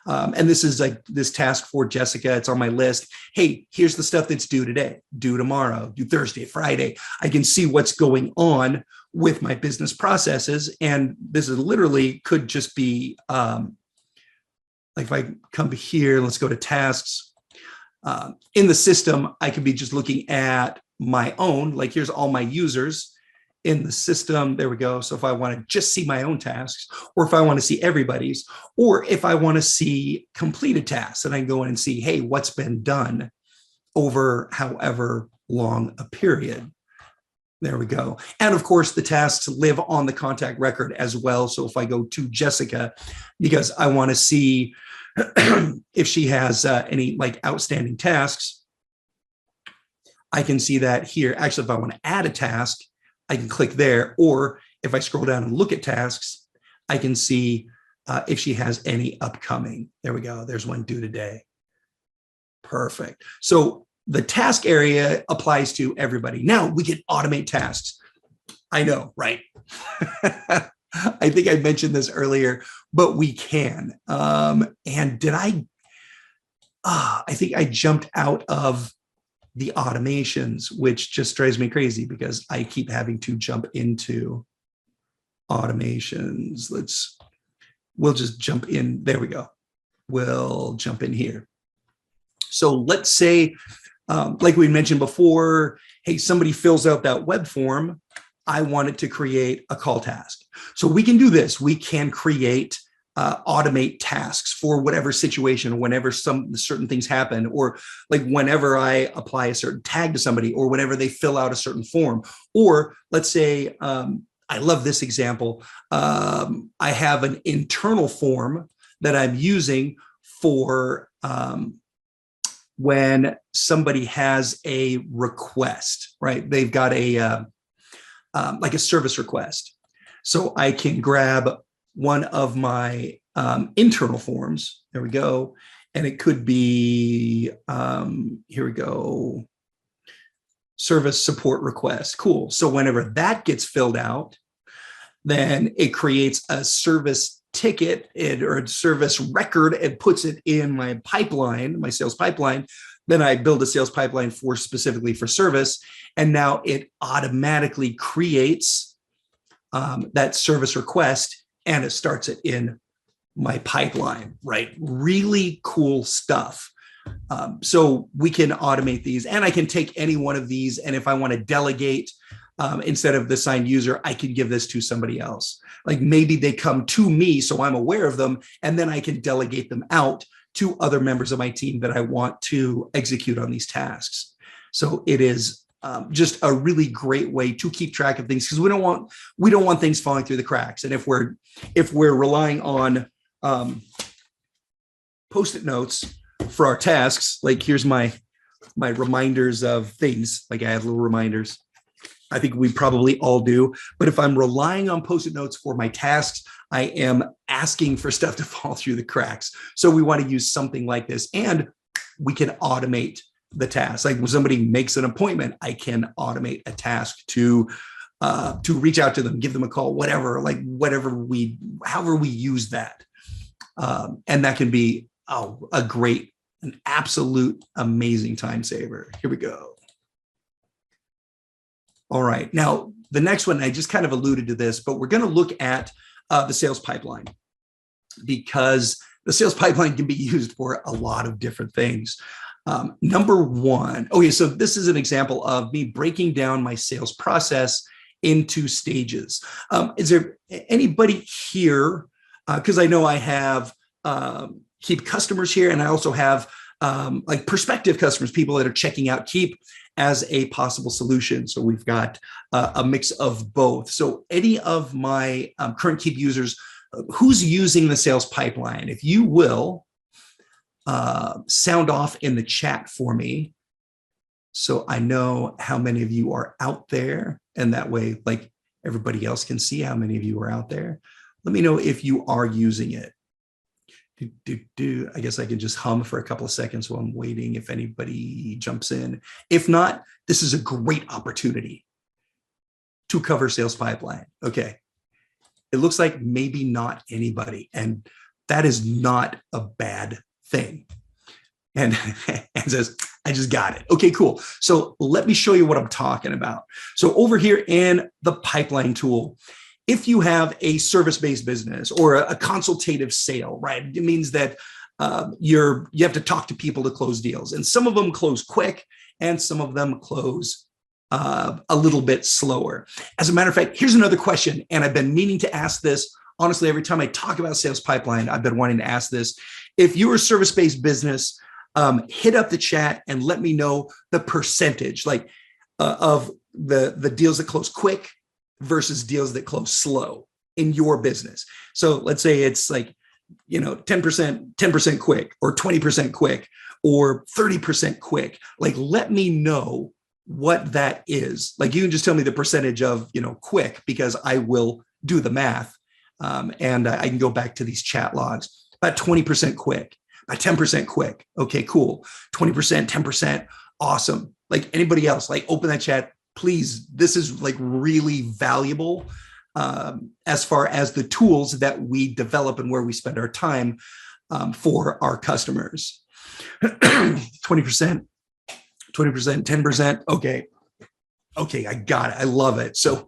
And this is like this task for Jessica. It's on my list. Hey, here's the stuff that's due today, due tomorrow, due Thursday, Friday. I can see what's going on with my business processes. And this is literally could just be like if I come here, let's go to tasks. In the system, I could be just looking at my own, like here's all my users in the system. There we go. So if I want to just see my own tasks, or if I want to see everybody's, or if I want to see completed tasks, and I can go in and see, hey, what's been done over however long a period. There we go. And of course, the tasks live on the contact record as well. So if I go to Jessica, because I want to see if she has any like outstanding tasks, I can see that here. Actually, if I want to add a task, I can click there. Or if I scroll down and look at tasks, I can see if she has any upcoming. There we go. There's one due today. Perfect. So the task area applies to everybody. Now we can automate tasks. I know, right? I think I mentioned this earlier, but we can. And did I think I jumped out of the automations, which just drives me crazy because I keep having to jump into automations. We'll just jump in. There we go. We'll jump in here. So let's say, like we mentioned before, hey, somebody fills out that web form. I wanted to create a call task. So we can do this. We can create, automate tasks for whatever situation, whenever some certain things happen, or like whenever I apply a certain tag to somebody, or whenever they fill out a certain form. Or let's say, I love this example. I have an internal form that I'm using for when somebody has a request, right? They've got a like a service request. So I can grab one of my internal forms. There we go. And it could be, here we go, service support request. Cool. So whenever that gets filled out, then it creates a service ticket or a service record and puts it in my pipeline, my sales pipeline. Then I build a sales pipeline specifically for service. And now it automatically creates that service request and it starts it in my pipeline, right? Really cool stuff. So we can automate these, and I can take any one of these. And if I want to delegate, instead of the assigned user, I can give this to somebody else. Like maybe they come to me, so I'm aware of them, and then I can delegate them out to other members of my team that I want to execute on these tasks. So it is just a really great way to keep track of things, because we don't want things falling through the cracks. And if we're relying on Post-it notes for our tasks, like here's my reminders of things, like I have little reminders. I think we probably all do. But if I'm relying on Post-it notes for my tasks, I am asking for stuff to fall through the cracks. So we want to use something like this, and we can automate the task. Like when somebody makes an appointment, I can automate a task to reach out to them, give them a call, whatever, like however we use that. And that can be an absolute amazing time saver. Here we go. All right. Now, the next one, I just kind of alluded to this, but we're going to look at the sales pipeline, because the sales pipeline can be used for a lot of different things. Number one, okay, so this is an example of me breaking down my sales process into stages. Is there anybody here? Because I know I have Keap customers here, and I also have like prospective customers, people that are checking out Keap as a possible solution. So we've got a mix of both. So any of my current Keap users, who's using the sales pipeline, if you will sound off in the chat for me, so I know how many of you are out there, and that way, like everybody else can see how many of you are out there. Let me know if you are using it. I guess I can just hum for a couple of seconds while I'm waiting if anybody jumps in. If not, this is a great opportunity to cover sales pipeline. Okay. It looks like maybe not anybody, and that is not a bad thing. And says, I just got it. Okay, cool. So let me show you what I'm talking about. So over here in the pipeline tool, if you have a service-based business or a consultative sale, right? It means that you have to talk to people to close deals, and some of them close quick and some of them close a little bit slower. As a matter of fact, here's another question, and I've been meaning to ask this. Honestly, every time I talk about sales pipeline, I've been wanting to ask this. If you're a service-based business, hit up the chat and let me know the percentage, like of the deals that close quick versus deals that close slow in your business. So let's say it's like, 10% quick, or 20% quick, or 30% quick. Like, let me know what that is. Like, you can just tell me the percentage of, quick, because I will do the math. And I can go back to these chat logs. About 20% quick, about 10% quick. Okay, cool. 20%, 10%. Awesome. Like anybody else, like open that chat. please, this is like really valuable as far as the tools that we develop and where we spend our time for our customers. 20%, 10%. Okay, I got it. I love it. So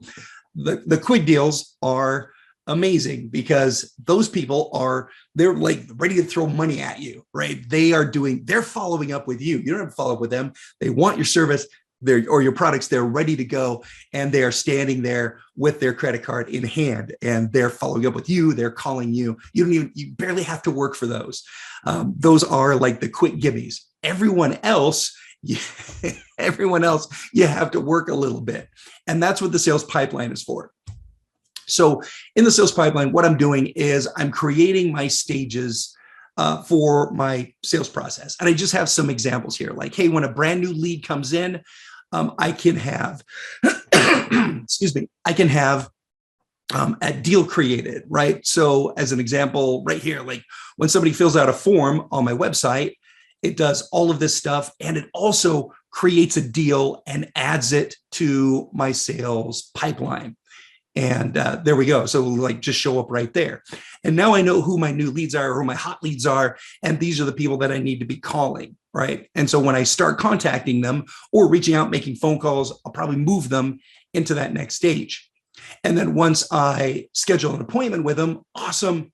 the quick deals are amazing because those people they're like ready to throw money at you, right? They're following up with you. You don't have to follow up with them. They want your service or your products. They're ready to go, and they are standing there with their credit card in hand, and they're following up with you. They're calling you. You barely have to work for those. Those are like the quick gimmies. Everyone else, you have to work a little bit. And that's what the sales pipeline is for. So in the sales pipeline, what I'm doing is I'm creating my stages for my sales process. And I just have some examples here. Like, hey, when a brand new lead comes in, I can have, I can have a deal created, right? So as an example right here, like when somebody fills out a form on my website, it does all of this stuff, and it also creates a deal and adds it to my sales pipeline. And there we go. So like just show up right there. And now I know who my new leads are, who my hot leads are, and these are the people that I need to be calling, right? And so when I start contacting them or reaching out, making phone calls, I'll probably move them into that next stage. And then once I schedule an appointment with them, awesome,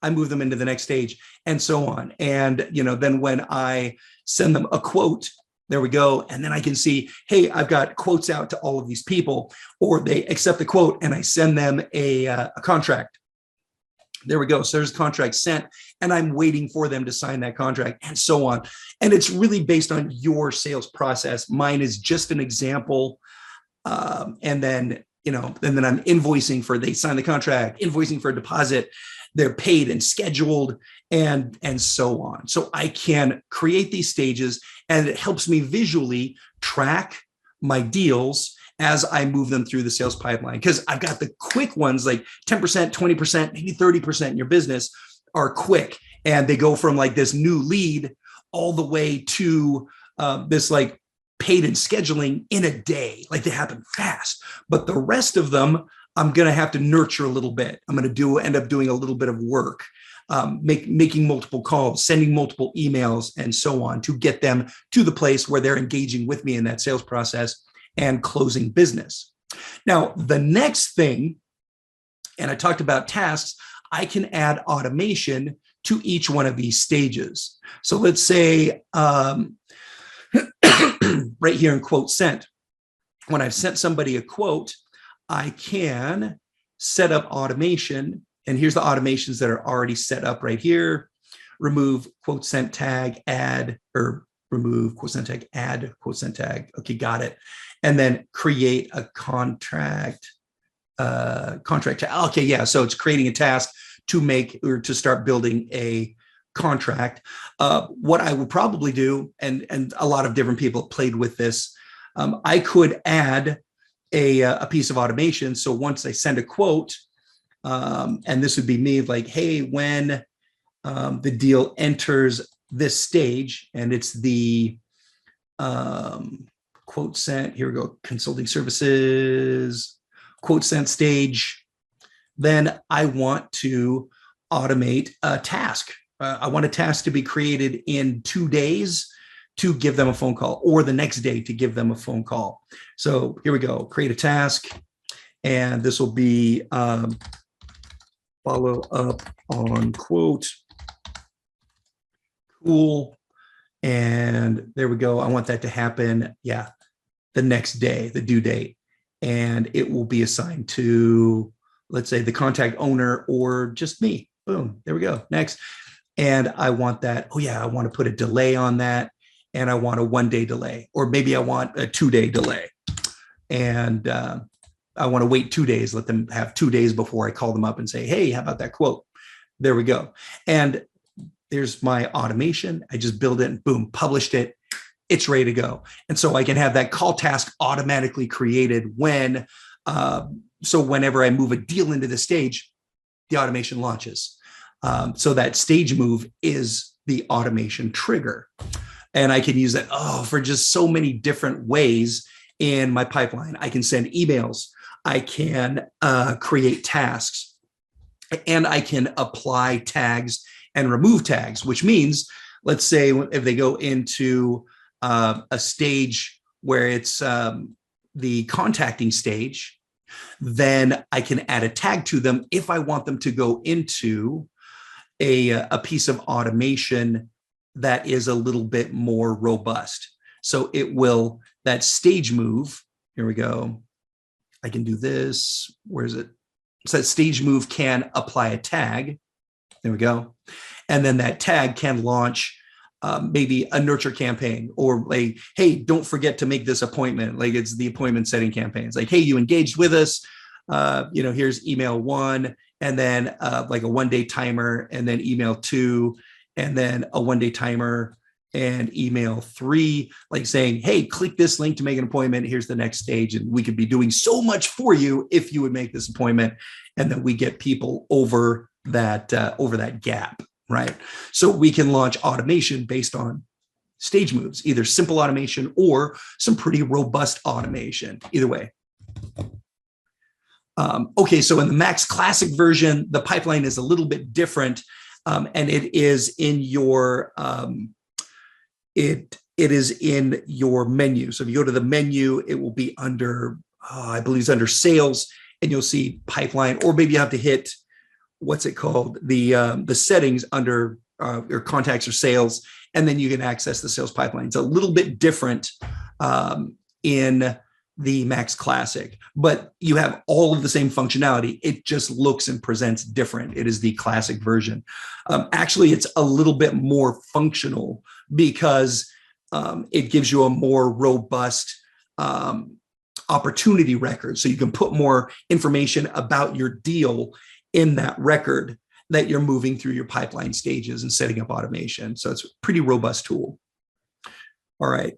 I move them into the next stage, and so on. And then when I send them a quote, there we go. And then I can see, hey, I've got quotes out to all of these people, or they accept the quote and I send them a contract. There we go. So there's a contract sent, and I'm waiting for them to sign that contract, and so on. And it's really based on your sales process. Mine is just an example. And then I'm invoicing they sign the contract, invoicing for a deposit, they're paid and scheduled, and so on. So I can create these stages, and it helps me visually track my deals as I move them through the sales pipeline. Because I've got the quick ones, like 10%, 20%, maybe 30% in your business are quick. And they go from like this new lead all the way to this like paid and scheduling in a day. Like they happen fast. But the rest of them, I'm going to have to nurture a little bit. I'm going to end up doing a little bit of work, making multiple calls, sending multiple emails, and so on to get them to the place where they're engaging with me in that sales process and closing business. Now, the next thing, and I talked about tasks, I can add automation to each one of these stages. So let's say right here in quote sent, when I've sent somebody a quote, I can set up automation, and here's the automations that are already set up right here. Remove quote sent tag, add, or remove quote sent tag, add quote sent tag. Okay, got it. And then create a contract. Okay, yeah. So it's creating a task to make or to start building a contract. What I would probably do, and a lot of different people played with this, I could add a piece of automation. So once I send a quote, and this would be me like, hey, when the deal enters this stage, and it's the quote sent, here we go, consulting services, quote sent stage, then I want to automate a task. I want a task to be created in 2 days to give them a phone call, or the next day to give them a phone call. So here we go, create a task. And this will be follow up on quote. Cool. And there we go. I want that to happen, yeah, the next day, the due date. And it will be assigned to, let's say, the contact owner or just me. Boom, there we go, next. And I want that, oh yeah, I want to put a delay on that. And I want a 1 day delay, or maybe I want a 2 day delay. And I want to wait 2 days, let them have 2 days before I call them up and say, hey, how about that quote? There we go. And there's my automation. I just build it and boom, published it. It's ready to go. And so I can have that call task automatically created when, so whenever I move a deal into the stage, the automation launches. So that stage move is the automation trigger. And I can use that for just so many different ways in my pipeline. I can send emails. I can create tasks, and I can apply tags and remove tags, which means, let's say if they go into a stage where it's the contacting stage, then I can add a tag to them if I want them to go into a piece of automation that is a little bit more robust. So it will, that stage move, here we go. I can do this. Where is it? So that stage move can apply a tag. There we go. And then that tag can launch maybe a nurture campaign, or like, hey, don't forget to make this appointment. Like, it's the appointment setting campaigns. Like, hey, you engaged with us. Here's email 1, and then like a 1-day timer, and then email 2, and then a 1-day timer, and email 3, like saying, hey, click this link to make an appointment. Here's the next stage. And we could be doing so much for you if you would make this appointment. And then we get people over that gap, right? So we can launch automation based on stage moves, either simple automation or some pretty robust automation, either way. Okay, so in the Max Classic version, the pipeline is a little bit different, and it is in your it is in your menu. So if you go to the menu, it will be under I believe it's under sales, and you'll see pipeline, or maybe you have to hit, what's it called, the settings under your contacts or sales, and then you can access the sales pipeline. It's a little bit different in the Max Classic, but you have all of the same functionality. It just looks and presents different. It is the Classic version. Actually, it's a little bit more functional because it gives you a more robust opportunity record. So you can put more information about your deal in that record that you're moving through your pipeline stages and setting up automation. So it's a pretty robust tool. All right.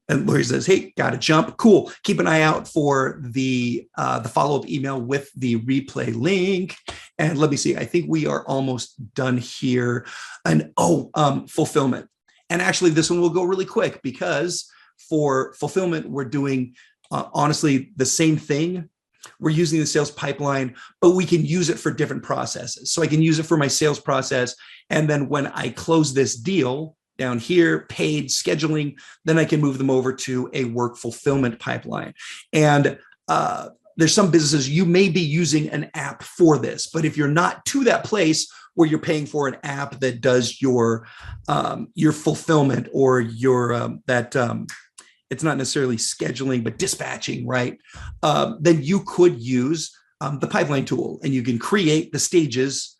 And Lori says, hey, got to jump. Cool. Keep an eye out for the follow-up email with the replay link. And let me see, I think we are almost done here. And fulfillment. And actually, this one will go really quick, because for fulfillment, we're doing honestly the same thing. We're using the sales pipeline, but we can use it for different processes. So I can use it for my sales process. And then when I close this deal down here, paid, scheduling, then I can move them over to a work fulfillment pipeline. And there's some businesses, you may be using an app for this, but if you're not to that place where you're paying for an app that does your fulfillment, or your it's not necessarily scheduling, but dispatching, right? Then you could use the pipeline tool, and you can create the stages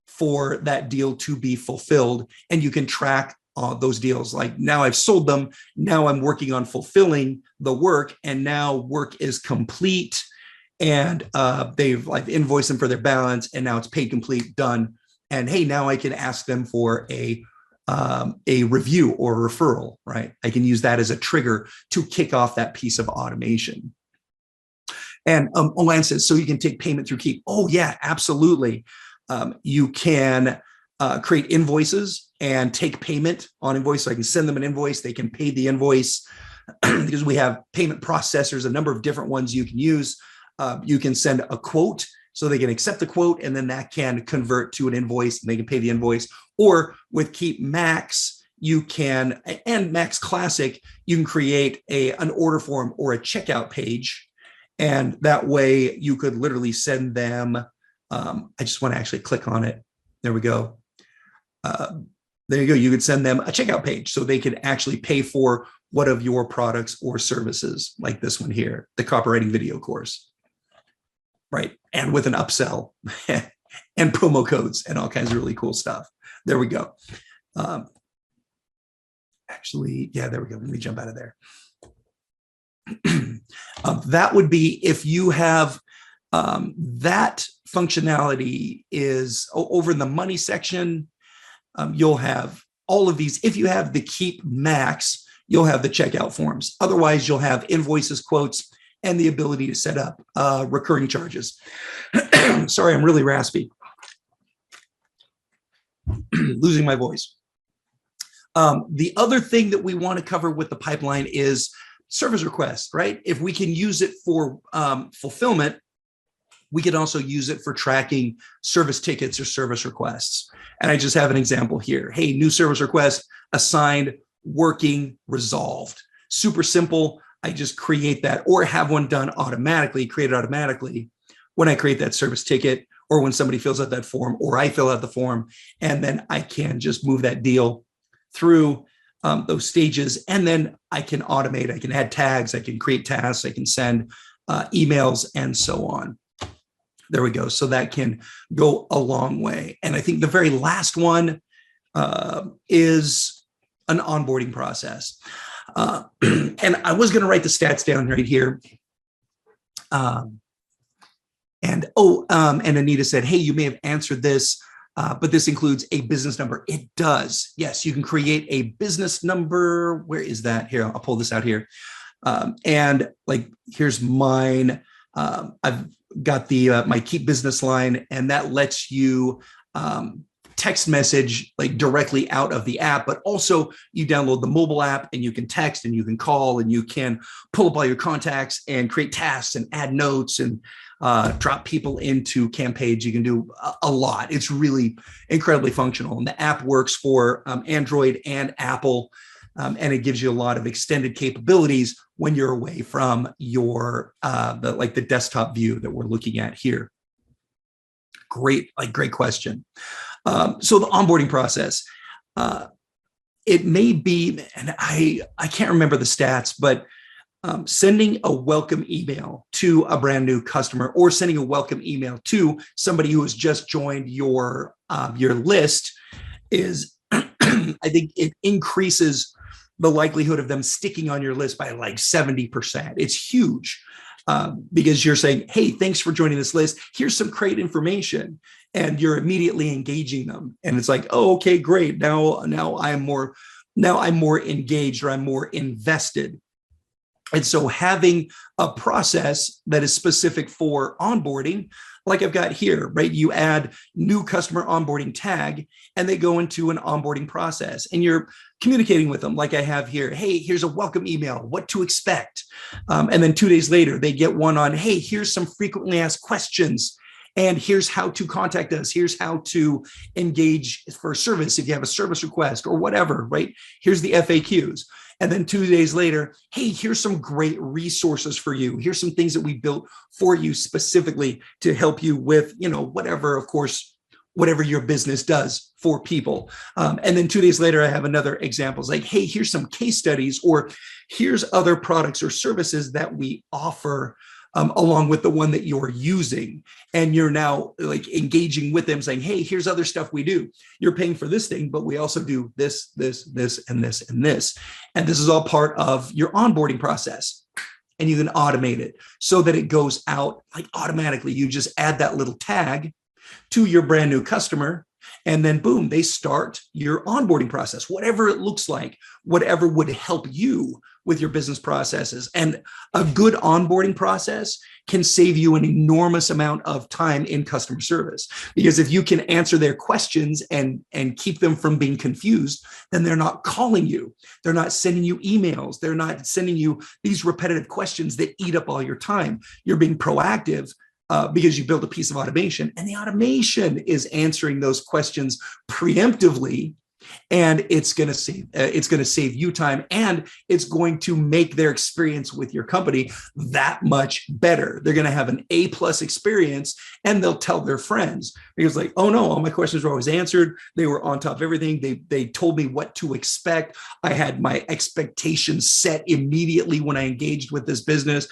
for that deal to be fulfilled, and you can track those deals. Like, now I've sold them, now I'm working on fulfilling the work, and now work is complete, and they've invoiced them for their balance, and now it's paid, complete, done. And hey, now I can ask them for a review or a referral, right? I can use that as a trigger to kick off that piece of automation. And Lance says, so you can take payment through Keap. Oh yeah, absolutely. You can create invoices and take payment on invoice. So I can send them an invoice, they can pay the invoice, because we have payment processors, a number of different ones you can use. You can send a quote, so they can accept the quote, and then that can convert to an invoice, and they can pay the invoice. Or with Keap Max, you can, and Max Classic, you can create an order form or a checkout page. And that way you could literally send them, I just want to actually click on it. There we go. There you go. You could send them a checkout page, so they could actually pay for one of your products or services, like this one here, the copywriting video course. Right. And with an upsell and promo codes and all kinds of really cool stuff. There we go. Actually, yeah, there we go. Let me jump out of there. That would be if you have that functionality is over in the money section. You'll have all of these. If you have the Keap Max, you'll have the checkout forms. Otherwise, you'll have invoices, quotes, and the ability to set up recurring charges. Sorry, I'm really raspy. Losing my voice. The other thing that we want to cover with the pipeline is service request, right? If we can use it for fulfillment, we can also use it for tracking service tickets or service requests. And I just have an example here. Hey, new service request assigned, working, resolved. Super simple. I just create that or have one done automatically, created automatically when I create that service ticket or when somebody fills out that form or I fill out the form. And then I can just move that deal through those stages. And then I can automate, I can add tags, I can create tasks, I can send emails and so on. There we go. So that can go a long way. And I think the very last one is an onboarding process. And I was going to write the stats down right here. And Anita said, hey, you may have answered this, but this includes a business number. It does. Yes, you can create a business number. Where is that? Here, I'll pull this out here. And like, here's mine. I've got the my Keap business line, and that lets you text message like directly out of the app, but also you download the mobile app and you can text and you can call and you can pull up all your contacts and create tasks and add notes and drop people into campaigns. You can do a lot. It's really incredibly functional. And the app works for Android and Apple. And it gives you a lot of extended capabilities when you're away from your the desktop view that we're looking at here. Great question. So the onboarding process, it may be, and I can't remember the stats, but sending a welcome email to a brand new customer or sending a welcome email to somebody who has just joined your list is, I think it increases the likelihood of them sticking on your list by like 70%. It's huge because you're saying, hey, thanks for joining this list. Here's some great information. And you're immediately engaging them. And it's like, oh, okay, great. Now I'm more engaged or I'm more invested. And so having a process that is specific for onboarding, like I've got here, right? You add new customer onboarding tag and they go into an onboarding process and you're communicating with them like I have here. Hey, here's a welcome email, what to expect. And then 2 days later, they get one on, hey, here's some frequently asked questions. And here's how to contact us. Here's how to engage for service if you have a service request or whatever, right? Here's the FAQs. And then 2 days later, hey, here's some great resources for you. Here's some things that we built for you specifically to help you with, whatever, of course, whatever your business does for people. And then 2 days later, I have another example. It's like, hey, here's some case studies, or here's other products or services that we offer along with the one that you're using. And you're now like engaging with them saying, hey, here's other stuff we do. You're paying for this thing, but we also do this, this, this, and this, and this. And this is all part of your onboarding process. And you can automate it so that it goes out like automatically. You just add that little tag to your brand new customer. And then boom, they start your onboarding process, whatever it looks like, whatever would help you with your business processes. And a good onboarding process can save you an enormous amount of time in customer service. Because if you can answer their questions and keep them from being confused, then they're not calling you. They're not sending you emails. They're not sending you these repetitive questions that eat up all your time. You're being proactive. Because you build a piece of automation and the automation is answering those questions preemptively, and it's going to save you time, and it's going to make their experience with your company that much better. They're going to have an A+ experience, and they'll tell their friends because like, oh no, all my questions were always answered. They were on top of everything. They told me what to expect. I had my expectations set immediately when I engaged with this business.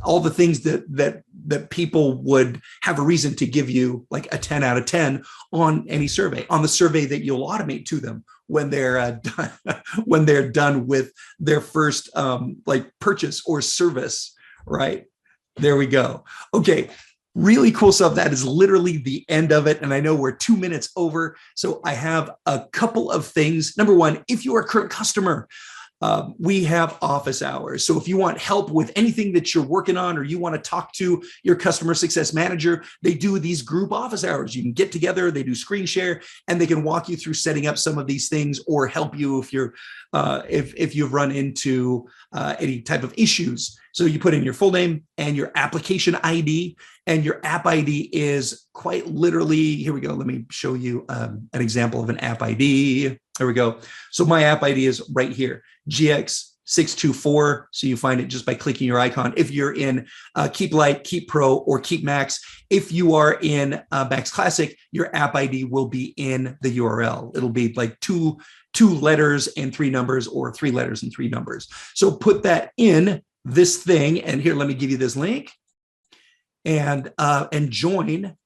All the things that people would have a reason to give you like a 10 out of 10 on any survey, on the survey that you'll automate to them when they're done with their first purchase or service, right? There we go. Okay. Really cool stuff. That is literally the end of it. And I know we're 2 minutes over. So I have a couple of things. Number one, if you are a current customer, We have office hours. So if you want help with anything that you're working on, or you want to talk to your customer success manager, they do these group office hours. You can get together, they do screen share, and they can walk you through setting up some of these things, or help you if you're if you've run into any type of issues. So you put in your full name and your application ID, and your app ID is quite literally, here we go. Let me show you an example of an app ID. There we go. So my app ID is right here, GX624. So you find it just by clicking your icon. If you're in Keap Lite, Keap Pro, or Keap Max, if you are in Max Classic, your app ID will be in the URL. It'll be like two letters and 3 numbers, or 3 letters and 3 numbers. So put that in this thing. And here, let me give you this link, and join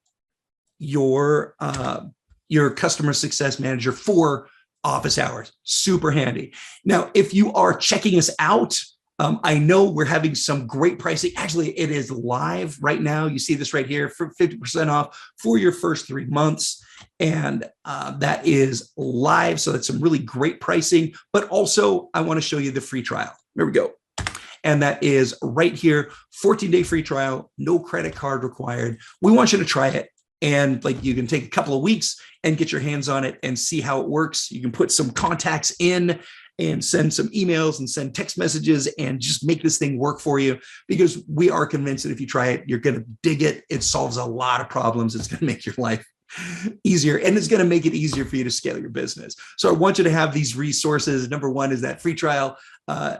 your customer success manager for office hours. Super handy. Now, if you are checking us out, I know we're having some great pricing. Actually, it is live right now. You see this right here for 50% off for your first 3 months. And that is live. So that's some really great pricing. But also, I want to show you the free trial. There we go. And that is right here, 14-day free trial, no credit card required. We want you to try it. And like, you can take a couple of weeks and get your hands on it and see how it works. You can put some contacts in and send some emails and send text messages and just make this thing work for you, because we are convinced that if you try it, you're going to dig it. It solves a lot of problems. It's going to make your life easier, and it's going to make it easier for you to scale your business. So I want you to have these resources. Number 1 is that free trial.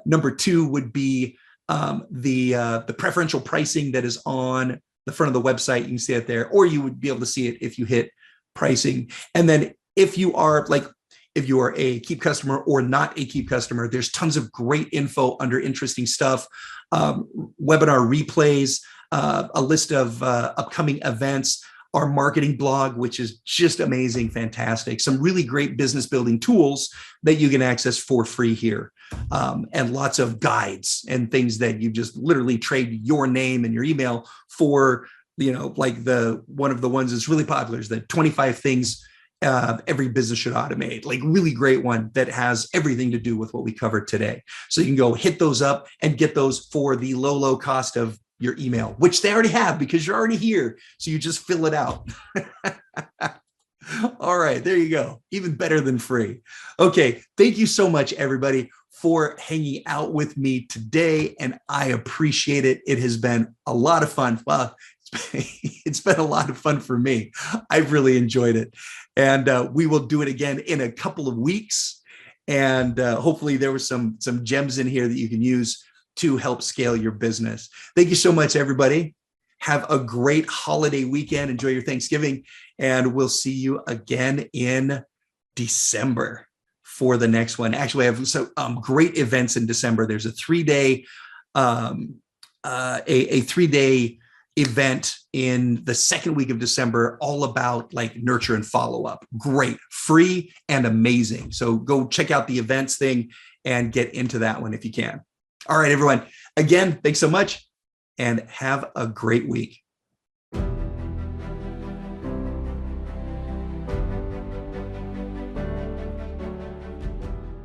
Number 2 would be the preferential pricing that is on the front of the website. You can see it there, or you would be able to see it if you hit pricing. And then if you are a Keap customer or not a Keap customer, there's tons of great info under interesting stuff, webinar replays, a list of upcoming events, our marketing blog, which is just amazing, fantastic, some really great business building tools that you can access for free here, and lots of guides and things that you just literally trade your name and your email for. Like one of the ones that's really popular is the 25 things every business should automate, like really great one that has everything to do with what we covered today. So you can go hit those up and get those for the low cost of your email, which they already have because you're already here. So you just fill it out. All right, there you go. Even better than free. Okay, thank you so much, everybody, for hanging out with me today. And I appreciate it. It has been a lot of fun. Well, it's been a lot of fun for me. I've really enjoyed it. And we will do it again in a couple of weeks. And hopefully there was some gems in here that you can use to help scale your business. Thank you so much, everybody. Have a great holiday weekend. Enjoy your Thanksgiving. And we'll see you again in December for the next one. Actually, I have some great events in December. There's a 3-day a 3-day event in the second week of December, all about like nurture and follow up. Great, free and amazing. So go check out the events thing and get into that one if you can. All right, everyone. Again, thanks so much and have a great week.